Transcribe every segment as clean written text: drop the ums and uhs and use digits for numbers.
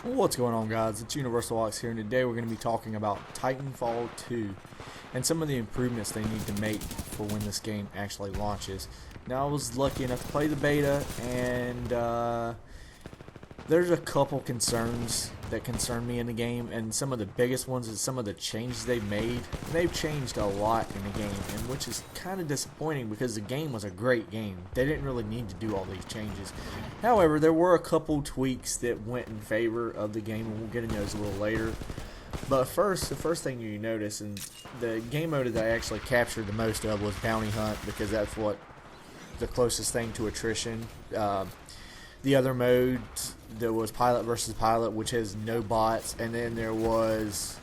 What's going on, guys? It's UniversalOx here, and today we're going to be talking about Titanfall 2 and some of the improvements they need to make for when this game actually launches. Now, I was lucky enough to play the beta, and there's a couple concerns that concern me in the game, and some of the biggest ones is some of the changes they've made. They've changed a lot in the game, and which is kind of disappointing because the game was a great game. They didn't really need to do all these changes. However, there were a couple tweaks that went in favor of the game, and we'll get into those a little later. But first, the first thing you notice, and the game mode that I actually captured the most of was Bounty Hunt, because that's what the closest thing to attrition. The other mode, there was Pilot versus Pilot, which has no bots, and then there was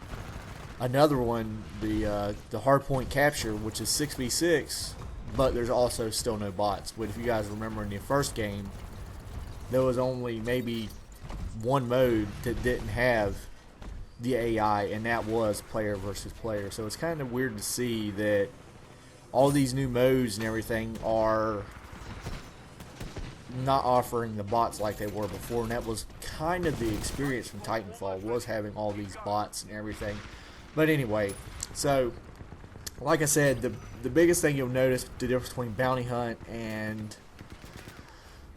another one, the Hardpoint Capture, which is 6v6, but there's also still no bots. But if you guys remember in the first game, there was only maybe one mode that didn't have the AI, and that was player versus player. So it's kind of weird to see that all these new modes and everything are not offering the bots like they were before, and that was kind of the experience from Titanfall, was having all these bots and everything. But anyway, so like I said, the biggest thing you'll notice the difference between Bounty Hunt and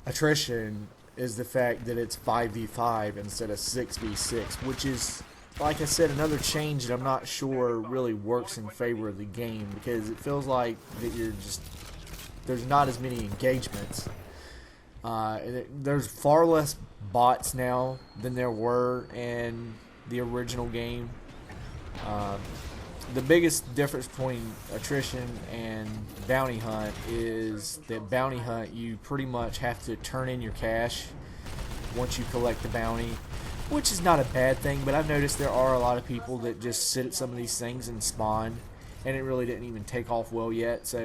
attrition is the fact that it's 5v5 instead of 6v6, which is, like I said, another change that I'm not sure really works in favor of the game, because it feels like that there's not as many engagements. There's far less bots now than there were in the original game. The biggest difference between attrition and bounty hunt is that bounty hunt, you pretty much have to turn in your cash once you collect the bounty, which is not a bad thing, but I've noticed there are a lot of people that just sit at some of these things and spawn, and it really didn't even take off well yet. So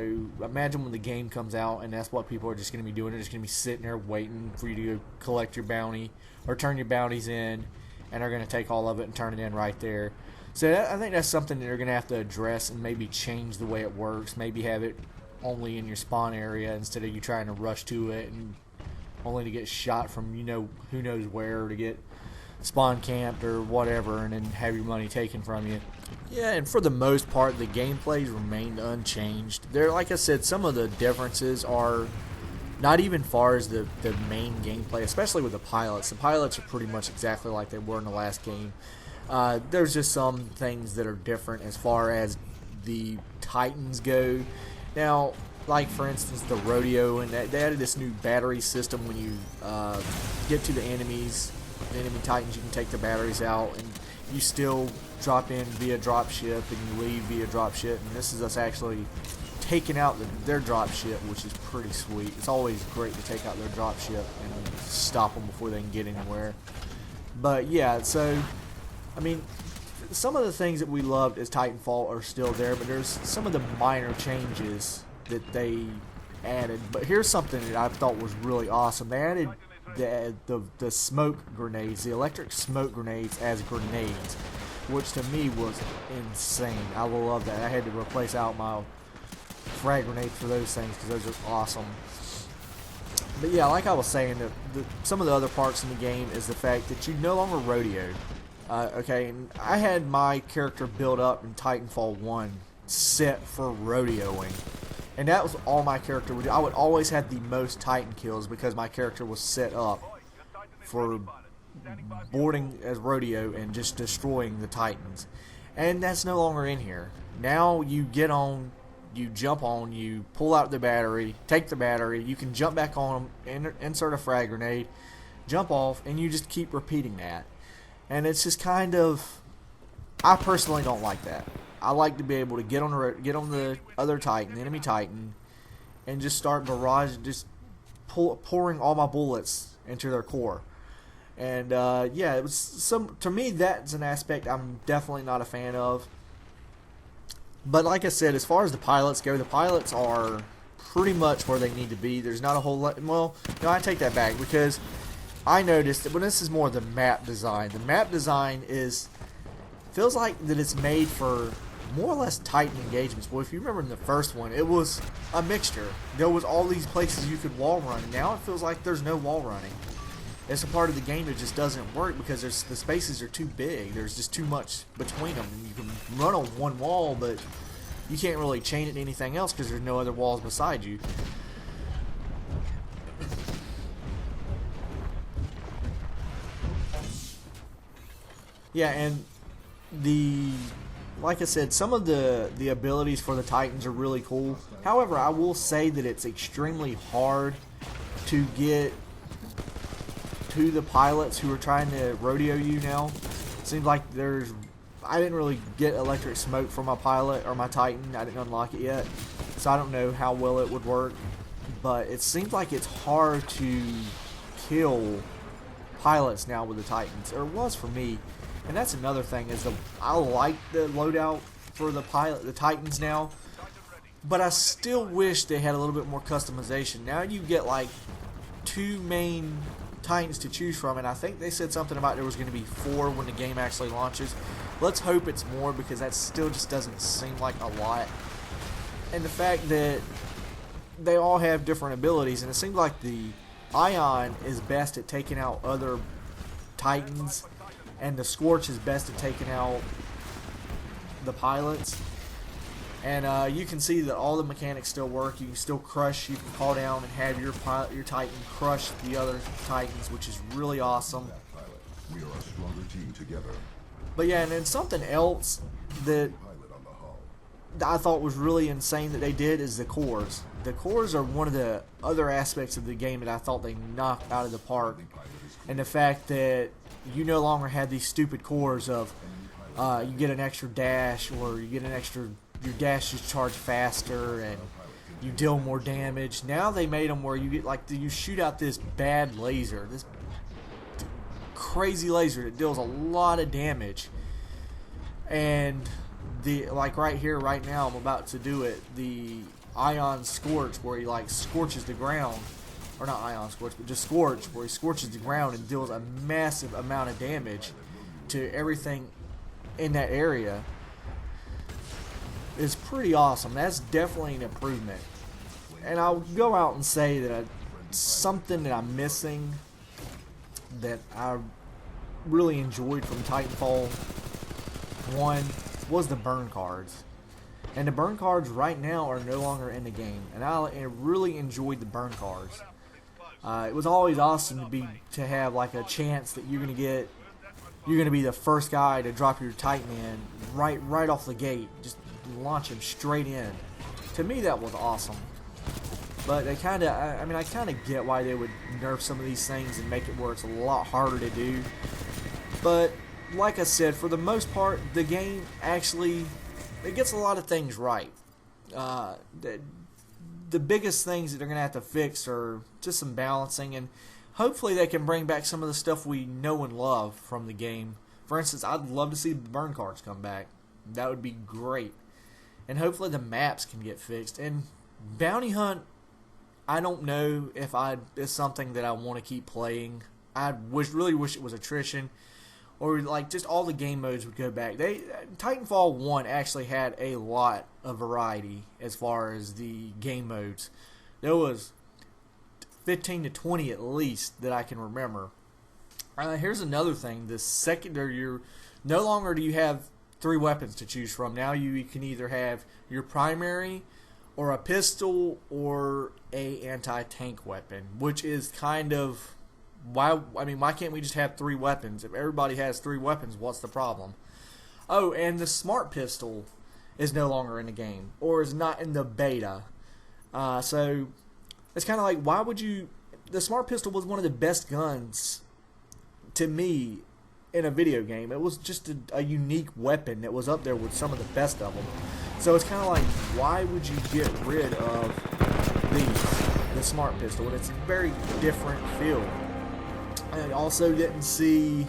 imagine when the game comes out and that's what people are just going to be doing. They're just going to be sitting there waiting for you to collect your bounty or turn your bounties in, and they're going to take all of it and turn it in right there. So I think that's something that they're going to have to address and maybe change the way it works. Maybe have it only in your spawn area instead of you trying to rush to it and only to get shot from who knows where, or to get spawn camped or whatever and then have your money taken from you. Yeah, and for the most part, the gameplay's remained unchanged. There, like I said, some of the differences are not even far as the main gameplay, especially with the pilots. The pilots are pretty much exactly like they were in the last game. There's just some things that are different as far as the Titans go. Now, like for instance, the rodeo, and they added this new battery system. When you get to the enemy Titans, you can take the batteries out, and you still drop in via drop ship and you leave via drop ship. And this is us actually taking out their drop ship, which is pretty sweet. It's always great to take out their drop ship and stop them before they can get anywhere. But yeah, so I mean, some of the things that we loved as Titanfall are still there, but there's some of the minor changes that they added. But here's something that I thought was really awesome. They added the smoke grenades, the electric smoke grenades as grenades, which to me was insane. I will love that. I had to replace out my frag grenades for those things because those are awesome. But yeah, like I was saying, some of the other parts in the game is the fact that you no longer rodeo. Okay, and I had my character built up in Titanfall 1 set for rodeoing. And that was all my character would do. I would always have the most Titan kills because my character was set up for boarding as rodeo and just destroying the Titans. And that's no longer in here. Now you get on, you jump on, you pull out the battery, take the battery, you can jump back on them, insert a frag grenade, jump off, and you just keep repeating that. And it's just kind of, I personally don't like that. I like to be able to get on the other Titan, the enemy Titan, and just start just pouring all my bullets into their core. And yeah, it was to me that's an aspect I'm definitely not a fan of. But like I said, as far as the pilots go, the pilots are pretty much where they need to be. There's not a whole lot. Well, no, I take that back, because I noticed that when this is more the map design. The map design feels like that it's made for more or less Titan engagements. Well, if you remember in the first one, it was a mixture. There was all these places you could wall run, and now it feels like there's no wall running. It's a part of the game that just doesn't work because the spaces are too big. There's just too much between them. And you can run on one wall, but you can't really chain it to anything else because there's no other walls beside you. Yeah, and like I said, some of the abilities for the Titans are really cool. However, I will say that it's extremely hard to get to the pilots who are trying to rodeo you now. Seems like I didn't really get electric smoke for my pilot or my Titan. I didn't unlock it yet, so I don't know how well it would work. But it seems like it's hard to kill pilots now with the Titans, or it was for me. And that's another thing is I like the loadout for the Titans now, but I still wish they had a little bit more customization. Now you get like 2 main Titans to choose from, and I think they said something about there was going to be 4 when the game actually launches. Let's hope it's more, because that still just doesn't seem like a lot. And the fact that they all have different abilities, and it seems like the Ion is best at taking out other Titans, and the Scorch is best at taking out the pilots. And you can see that all the mechanics still work. You can still crush. You can call down and have your Titan crush the other Titans, which is really awesome. We are a stronger team together. But yeah, and then something else that I thought was really insane that they did is the cores. The cores are one of the other aspects of the game that I thought they knocked out of the park. And the fact that you no longer have these stupid cores of you get an extra dash, or you get an extra, your dash is charged faster and you deal more damage. Now they made them where you get like you shoot out this bad laser, this crazy laser that deals a lot of damage. And like right here, right now, I'm about to do it. The Ion Scorch, where he like scorches the ground. Or not Ion Scorch, but just Scorch, where he scorches the ground and deals a massive amount of damage to everything in that area. Is pretty awesome. That's definitely an improvement. And I'll go out and say that something that I'm missing that I really enjoyed from Titanfall 1 was the burn cards. And the burn cards right now are no longer in the game. And I really enjoyed the burn cards. It was always awesome to have like a chance that you're gonna be the first guy to drop your Titan in right off the gate, just launch him straight in. To me, that was awesome. But they kind of, I kind of get why they would nerf some of these things and make it where it's a lot harder to do. But like I said, for the most part, the game actually it gets a lot of things right. The biggest things that they're going to have to fix are just some balancing, and hopefully they can bring back some of the stuff we know and love from the game. For instance, I'd love to see the burn cards come back. That would be great. And hopefully the maps can get fixed. And Bounty Hunt, I don't know if it's something that I want to keep playing. I really wish it was attrition, or like just all the game modes would go back. Titanfall 1 actually had a lot of variety as far as the game modes. There was 15 to 20 at least that I can remember. Here's another thing: the secondary, no longer do you have 3 weapons to choose from. Now you can either have your primary, or a pistol, or a anti-tank weapon, which is kind of why can't we just have 3 weapons? If everybody has 3 weapons, what's the problem? Oh, and the smart pistol is no longer in the game, or is not in the beta. So it's kind of like, why would you? The smart pistol was one of the best guns to me in a video game. It was just a unique weapon that was up there with some of the best of them. So it's kind of like, why would you get rid of the smart pistol? And it's a very different feel. I also didn't see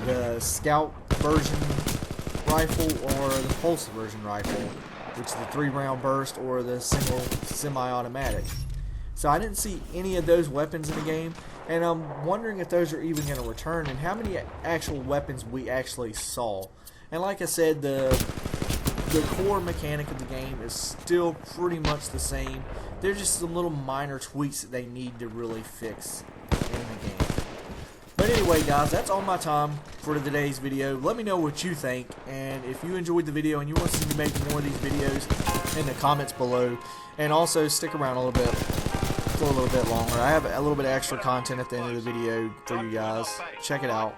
the scout version rifle or the pulse version rifle, which is the 3-round burst or the single semi-automatic. So I didn't see any of those weapons in the game, and I'm wondering if those are even going to return, and how many actual weapons we actually saw. And like I said, the core mechanic of the game is still pretty much the same. There's just some little minor tweaks that they need to really fix in the But anyway, guys, that's all my time for today's video. Let me know what you think, and if you enjoyed the video and you want to see me make more of these videos, in the comments below. And also stick around a little bit for a little bit longer. I have a little bit of extra content at the end of the video for you guys. Check it out.